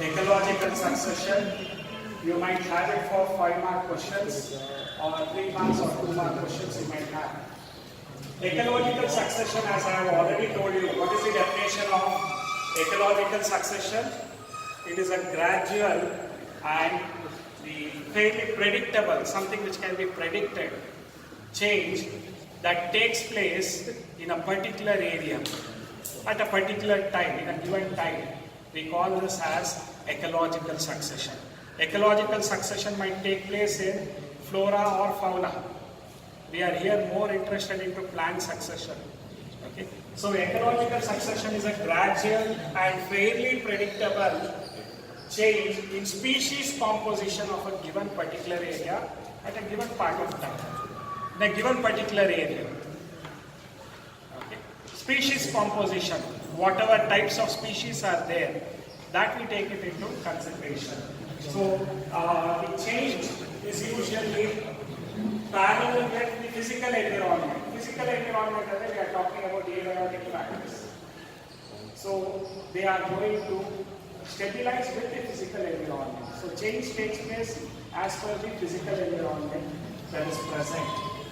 ecological succession. You might have it for 5-mark questions or 3 marks or 2-mark questions you might have. Ecological succession, as I have already told you, what is the definition of ecological succession? It is a gradual and the fairly predictable, something which can be predicted, change that takes place in a particular area at a particular time, in a given time. We call this as ecological succession. Ecological succession might take place in flora or fauna. We are here more interested into plant succession. Okay? So ecological succession is a gradual and fairly predictable change in species composition of a given particular area at a given part of time, in a given particular area. Okay? Species composition, whatever types of species are there, that we take it into consideration. So the change is usually parallel with the physical environment. Physical environment, we are talking about abiotic factors. So they are going to stabilize with the physical environment. So change takes place as per the physical environment that is present.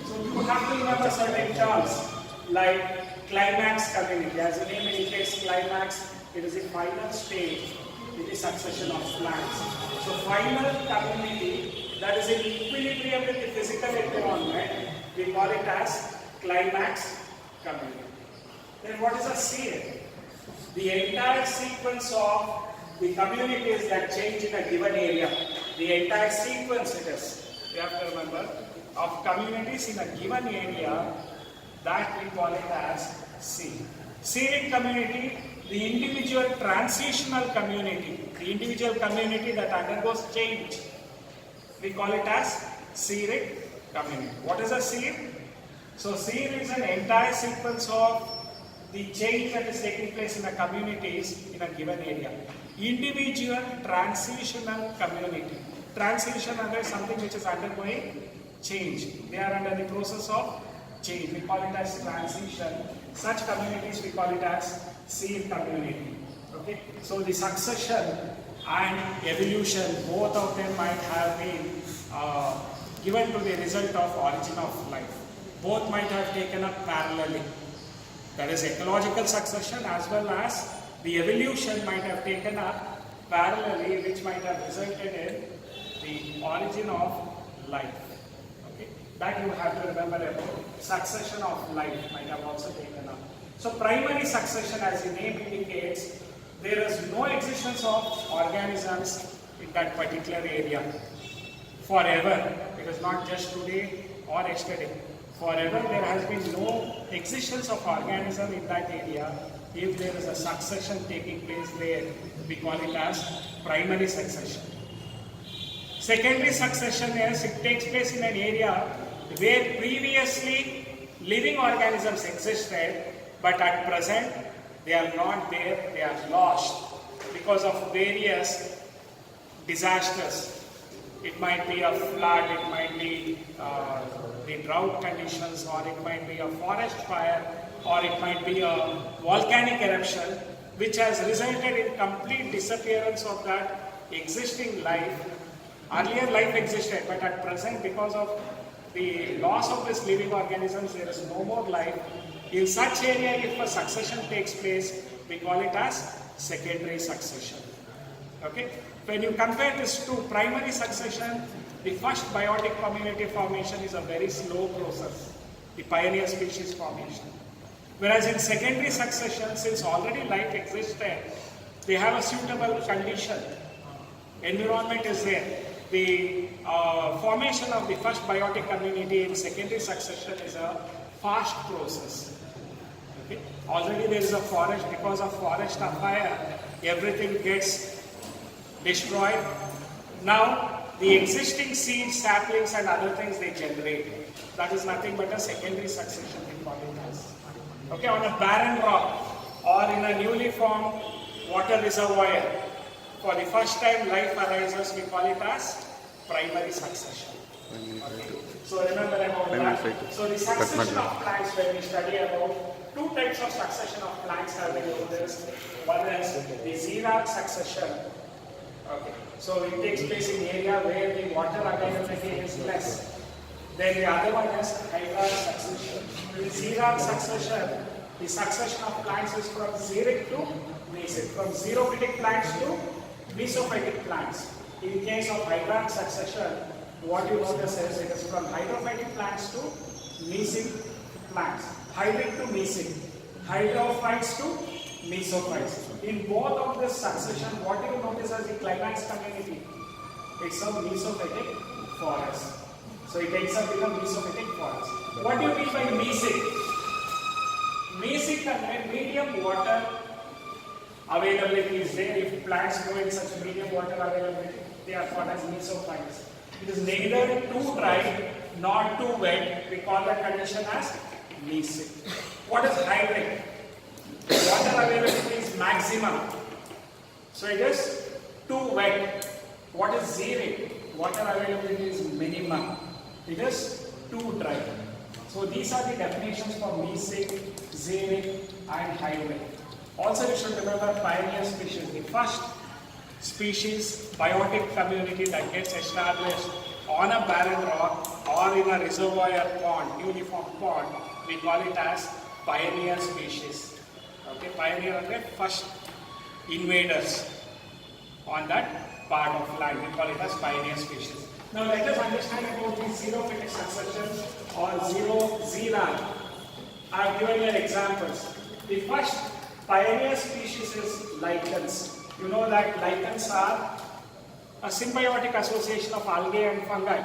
So you have to remember certain terms like climax community. As the name indicates, climax, it is the final stage in the succession of plants. So final community that is in equilibrium with the physical environment, we call it as climax community. Then what is a seed? The entire sequence of the communities that change in a given area, the entire sequence it is, you have to remember, of communities in a given area, that we call it as seed. Seed community, the individual transitional community, the individual community that undergoes change, we call it as seed community. What is a seed? So seed is an entire sequence of the change that is taking place in the communities in a given area. Individual transitional community. Transition is something which is undergoing change. They are under the process of change. We call it as transition. Such communities we call it as seed community. Okay? So the succession and evolution, both of them might have been given to the result of origin of life. Both might have taken up parallelly. That is ecological succession as well as the evolution might have taken up parallelly, which might have resulted in the origin of life. Okay? That you have to remember about succession of life might have also taken up. So primary succession, as the name indicates, there is no existence of organisms in that particular area forever. It is not just today or yesterday. Forever there has been no existence of organism in that area. If there is a succession taking place there, we call it as primary succession. Secondary succession is it takes place in an area where previously living organisms existed, but at present they are not there, they are lost because of various disasters. It might be a flood, it might be the drought conditions, or it might be a forest fire, or it might be a volcanic eruption, which has resulted in complete disappearance of that existing life. Earlier life existed, but at present because of the loss of this living organisms, there is no more life. In such area, if a succession takes place, we call it as secondary succession. Okay? When you compare this to primary succession, the first biotic community formation is a very slow process, the pioneer species formation. Whereas in secondary succession, since already life existed, they have a suitable condition. Environment is there. The formation of the first biotic community in secondary succession is a fast process. Okay? Already there is a forest. Because of forest fire, everything gets destroyed. Now the existing seeds, saplings and other things they generate. That is nothing but a secondary succession we call it as. Okay, on a barren rock or in a newly formed water reservoir, for the first time life arises, we call it as primary succession. Okay. So remember about that. So the succession of plants, when we study about two types of succession of plants have been noticed. One is the xeric succession Okay. So it takes place in area where the water availability is less. Then the other one is hydraulic succession. In xeroid succession, the succession of plants is from xeric to mesic, from xerophytic plants to mesophytic plants. In case of hydraulic succession, what you notice is it is from hydrophytic plants to mesic plants, hydric to mesic, hydrophytes to mesophytes. In both of this succession, what you notice as the climax community? It's a mesophytic forest. So it ends up become mesophytic forest. What do you mean by mesic? Mesic contains medium water availability is there. If plants grow in such medium water availability, they are called as mesophytes. It is neither too dry nor too wet. We call that condition as mesic. What is hydric? Water availability is maximum. So it is too wet. What is xeric? Water availability is minimum. It is too dry. So these are the definitions for mesic, xeric and hydric. Also you should remember pioneer species. The first species biotic community that gets established on a barren rock or in a reservoir pond, uniform pond, we call it as pioneer species. Okay, pioneer are the first invaders on that part of land. We call it as pioneer species. Now let us understand about the xerophytic succession or xeroid. I have given you examples. The first pioneer species is lichens. You know that lichens are a symbiotic association of algae and fungi.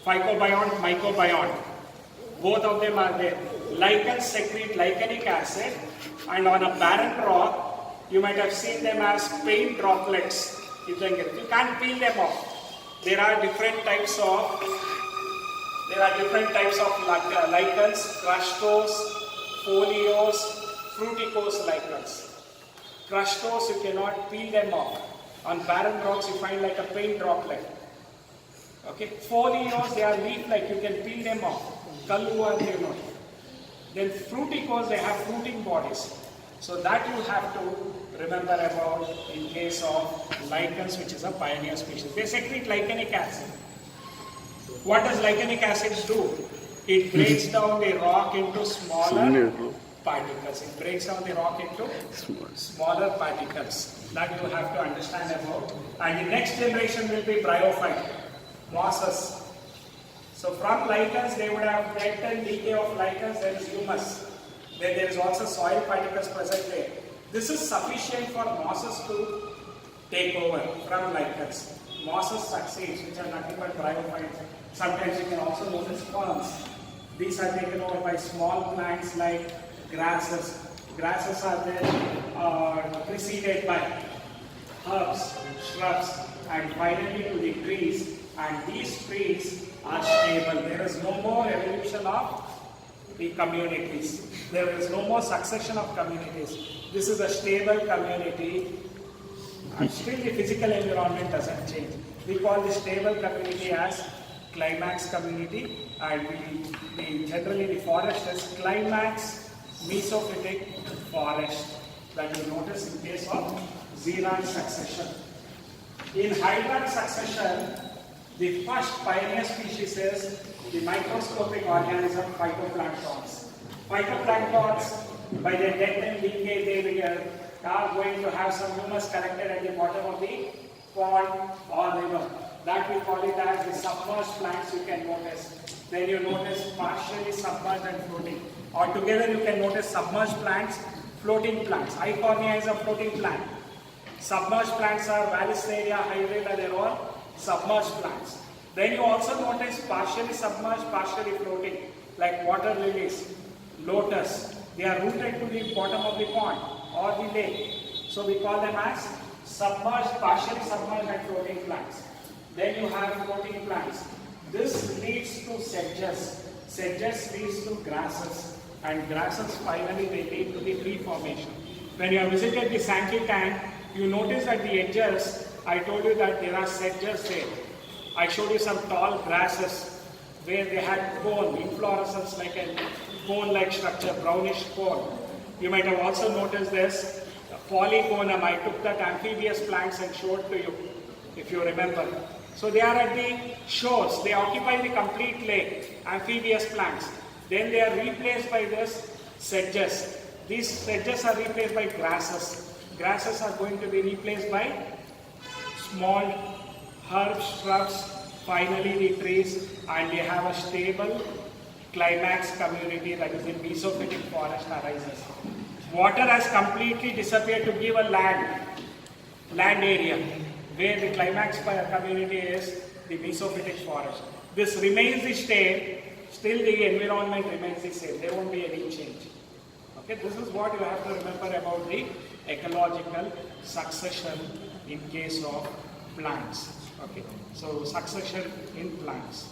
Phycobiont, mycobiont. Both of them are there. Lichens secrete lichenic acid, and on a barren rock, you might have seen them as paint droplets. You can't peel them off. There are different types of lichens, crustose, foliose, fruticose lichens. Crustose, you cannot peel them off. On barren rocks, you find like a paint droplet. Okay, foliose, they are leaf-like, you can peel them off. Kalluva, you know. Then fruticose, they have fruiting bodies. So that you have to remember about in case of lichens, which is a pioneer species. They secrete lichenic acid. What does lichenic acid do? It breaks down the rock into smaller particles. It breaks down the rock into smaller particles. That you have to understand about. And the next generation will be bryophyte, mosses. So from lichens, they would have death and decay of lichens, there is humus. Then there is also soil particles present there. This is sufficient for mosses to take over from lichens. Mosses succeeds, which are nothing but bryophytes. Sometimes you can also notice ferns. These are taken over by small plants like grasses. Grasses are then preceded by herbs, shrubs, and finally to the trees. And these trees are stable. There is no more evolution of the communities. There is no more succession of communities. This is a stable community, and still the physical environment doesn't change. We call the stable community as climax community, and generally the forest is climax mesophytic forest that you notice in case of xeroid succession. In hydraulic succession, the first pioneer species is the microscopic organism phytoplanktons. Phytoplanktons, by their death and decay, they are going to have some humus collected at the bottom of the pond or river. That we call it as the submerged plants, you can notice. Then you notice partially submerged and floating. Or together you can notice submerged plants, floating plants. Eichhornia is a floating plant. Submerged plants are Vallisneria, Hydrilla, they are all submerged plants. Then you also notice partially submerged, partially floating, like water lilies, lotus. They are rooted to the bottom of the pond or the lake. So we call them as submerged, partially submerged and floating plants. Then you have floating plants. This leads to sedges. Sedges leads to grasses. And grasses finally they lead to the tree formation. When you have visited the Sankey tank, you notice at the edges, I told you that there are sedges there. I showed you some tall grasses where they had cone, inflorescence like a cone-like structure, brownish cone. You might have also noticed this polygonum. I took that amphibious plants and showed to you. if you remember. So they are at the shores, they occupy the complete lake, amphibious plants. Then they are replaced by this sedges. These sedges are replaced by grasses. Grasses are going to be replaced by small herbs, shrubs, finally the trees, and they have a stable climax community, that is the mesophytic forest arises. Water has completely disappeared to give a land area where the climax community is the mesophytic forest. This remains the same, still the environment remains the same, there won't be any change. Okay, this is what you have to remember about the ecological succession in case of plants. Okay, so succession in plants.